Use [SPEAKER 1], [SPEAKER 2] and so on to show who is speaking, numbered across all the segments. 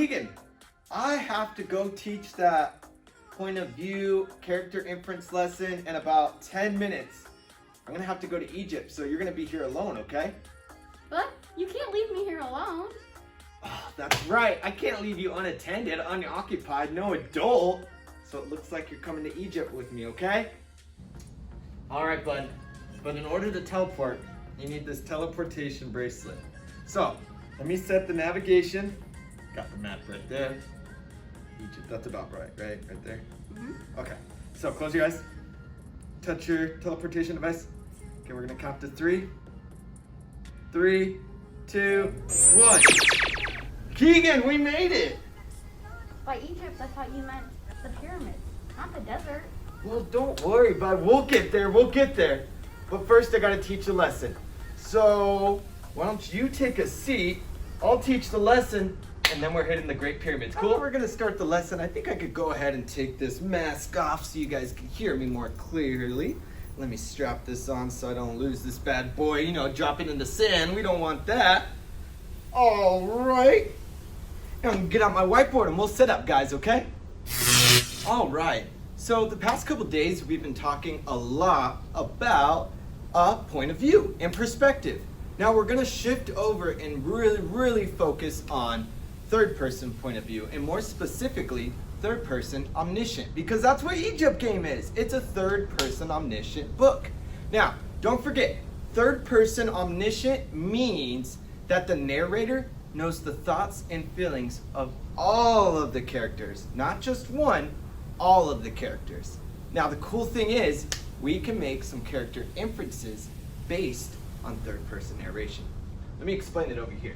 [SPEAKER 1] Keegan, I have to go teach that point of view character inference lesson in about 10 minutes. I'm gonna have to go to Egypt, so you're gonna be here alone, okay?
[SPEAKER 2] What? You can't leave me here alone.
[SPEAKER 1] Oh, that's right. I can't leave you unattended, unoccupied, no adult. So it looks like you're coming to Egypt with me, okay? All right, bud. But in order to teleport, you need this teleportation bracelet. So, let me set the navigation. Got the map right there. Egypt, that's about right there?
[SPEAKER 2] Mm-hmm.
[SPEAKER 1] Okay, so close your eyes. Touch your teleportation device. Okay, we're gonna count to 3. 3, 2, 1. Keegan, we made it!
[SPEAKER 2] By Egypt, I thought you meant the pyramids, not the desert.
[SPEAKER 1] Well, don't worry, bud. We'll get there. But first, I gotta teach a lesson. So, why don't you take a seat? I'll teach the lesson, and then we're hitting the Great Pyramids. Cool? We're gonna start the lesson. I think I could go ahead and take this mask off so you guys can hear me more clearly. Let me strap this on so I don't lose this bad boy. You know, drop it in the sand. We don't want that. All right. Now I'm gonna get out my whiteboard and we'll set up, guys, okay? All right. So the past couple days, we've been talking a lot about a point of view and perspective. Now we're gonna shift over and really focus on third person point of view, and more specifically, third person omniscient, because that's what Egypt game is. It's a third person omniscient book. Now, don't forget, third person omniscient means that the narrator knows the thoughts and feelings of all of the characters, not just one, all of the characters. Now, the cool thing is, we can make some character inferences based on third person narration. Let me explain it over here.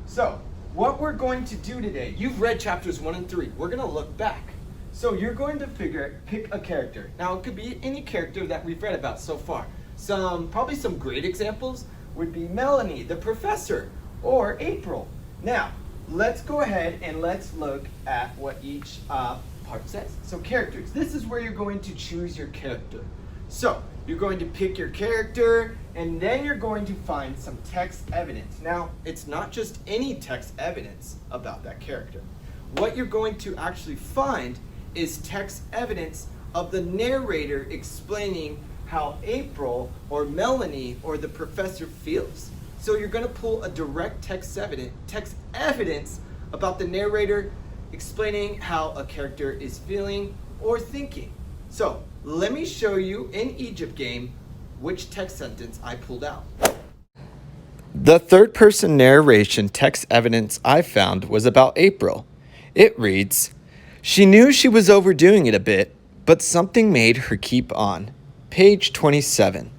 [SPEAKER 1] So, what we're going to do today, you've read chapters 1 and 3. We're gonna look back. So you're going to pick a character. Now, it could be any character that we've read about so far. Probably some great examples would be Melanie, the professor, or April. Now, let's go ahead and let's look at what each part says. So characters, this is where you're going to choose your character. So you're going to pick your character and then you're going to find some text evidence. Now, it's not just any text evidence about that character. What you're going to actually find is text evidence of the narrator explaining how April or Melanie or the professor feels. So you're going to pull a direct text evidence about the narrator explaining how a character is feeling or thinking. So let me show you in Egypt game which text sentence I pulled out. The third person narration text evidence I found was about April. It reads, "She knew she was overdoing it a bit, but something made her keep on." Page 27.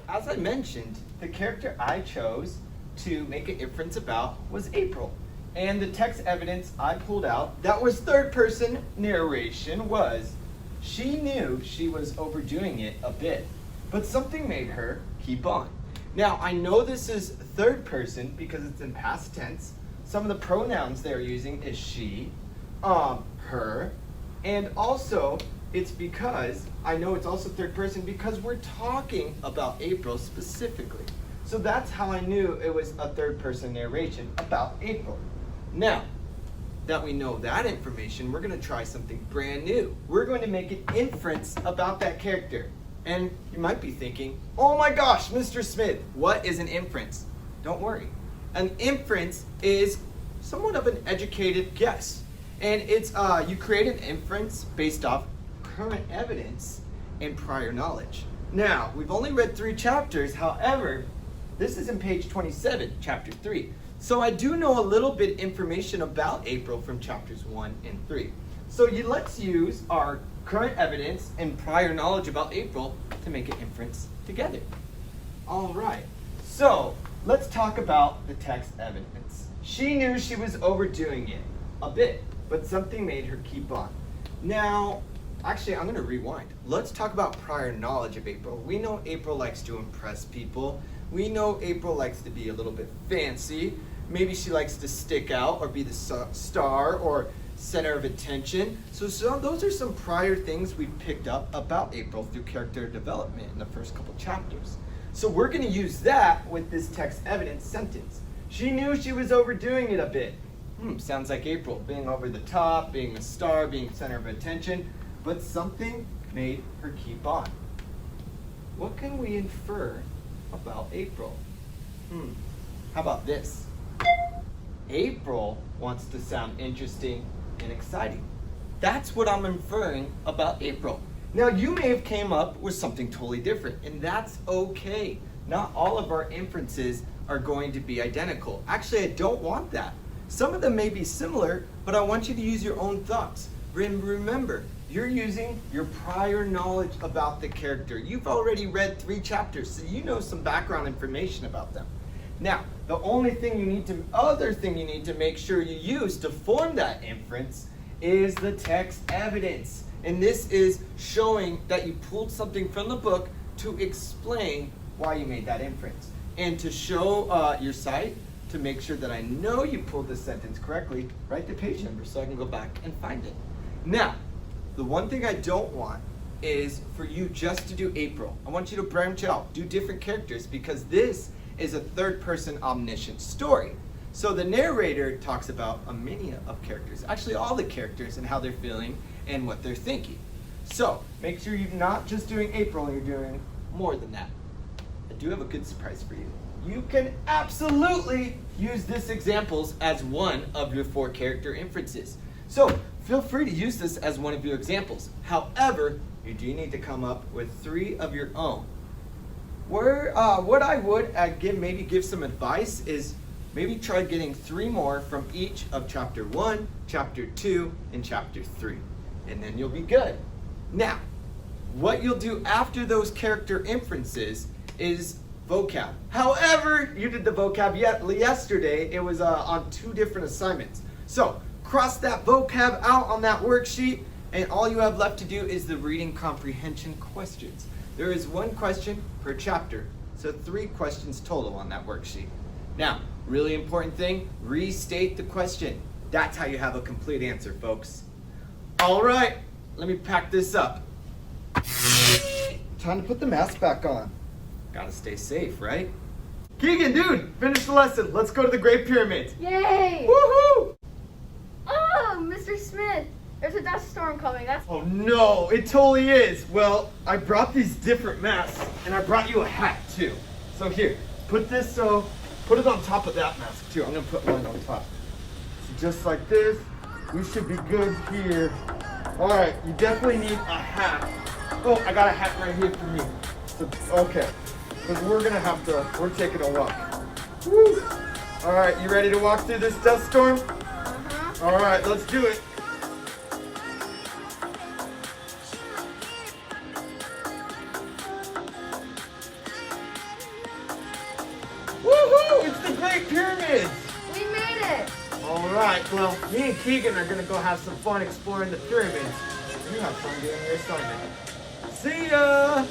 [SPEAKER 1] As I mentioned, the character I chose to make an inference about was April. And the text evidence I pulled out that was third person narration was, she knew she was overdoing it a bit, but something made her keep on. Now, I know this is third person because it's in past tense. Some of the pronouns they're using is she, her, and also it's because, I know it's also third person because we're talking about April specifically. So that's how I knew it was a third person narration about April. Now, that we know that information, we're going to try something brand new. We're going to make an inference about that character. And you might be thinking, oh my gosh, Mr. Smith, what is an inference? Don't worry. An inference is somewhat of an educated guess. And it's you create an inference based off current evidence and prior knowledge. Now, we've only read 3 chapters. However, this is in page 27, chapter 3. So I do know a little bit information about April from chapters 1 and 3. So let's use our current evidence and prior knowledge about April to make an inference together. All right, so let's talk about the text evidence. She knew she was overdoing it a bit, but something made her keep on. Now, actually, I'm gonna rewind. Let's talk about prior knowledge of April. We know April likes to impress people. We know April likes to be a little bit fancy. Maybe she likes to stick out or be the star or center of attention. So those are some prior things we picked up about April through character development in the first couple chapters. So we're going to use that with this text evidence sentence. She knew she was overdoing it a bit. Sounds like April, being over the top, being a star, being center of attention, but something made her keep on. What can we infer about April? How about this? April wants to sound interesting and exciting. That's what I'm inferring about April. Now, you may have came up with something totally different, and that's okay. Not all of our inferences are going to be identical. Actually, I don't want that. Some of them may be similar, but I want you to use your own thoughts. Remember, you're using your prior knowledge about the character. You've already read 3 chapters, so you know some background information about them. Now, the other thing you need to make sure you use to form that inference is the text evidence. And this is showing that you pulled something from the book to explain why you made that inference. And to show your site, to make sure that I know you pulled this sentence correctly, write the page number so I can go back and find it. Now, the one thing I don't want is for you just to do April. I want you to branch out, do different characters, because this is a third-person omniscient story. So the narrator talks about a many of characters, actually all the characters and how they're feeling and what they're thinking. So make sure you're not just doing April, you're doing more than that. I do have a good surprise for you. You can absolutely use this examples as one of your 4 character inferences. So feel free to use this as one of your examples. However, you do need to come up with 3 of your own. What I would give some advice is maybe try getting 3 more from each of chapter 1, chapter 2, and chapter 3. And then you'll be good. Now, what you'll do after those character inferences is vocab. However, you did the vocab yesterday. It was on 2 different assignments. So cross that vocab out on that worksheet, and all you have left to do is the reading comprehension questions. There is 1 question per chapter, so 3 questions total on that worksheet. Now, really important thing, restate the question. That's how you have a complete answer, folks. All right, let me pack this up. Time to put the mask back on. Gotta stay safe, right? Keegan, dude, finish the lesson. Let's go to the Great Pyramid.
[SPEAKER 2] Yay!
[SPEAKER 1] Woohoo!
[SPEAKER 2] Oh, Mr. Smith, there's a dust storm coming.
[SPEAKER 1] Oh no, it totally is. Well, I brought these different masks, and I brought you a hat too. So here, put it on top of that mask too. I'm gonna put mine on top. So just like this, we should be good here. All right, you definitely need a hat. Oh, I got a hat right here for me. So, okay, because we're taking a walk. Woo! All right, you ready to walk through this dust storm?
[SPEAKER 2] Uh-huh.
[SPEAKER 1] All right, let's do it. Woohoo! It's the Great Pyramids!
[SPEAKER 2] We made it!
[SPEAKER 1] All right, well, me and Keegan are gonna go have some fun exploring the pyramids. You have fun doing your assignment. See ya!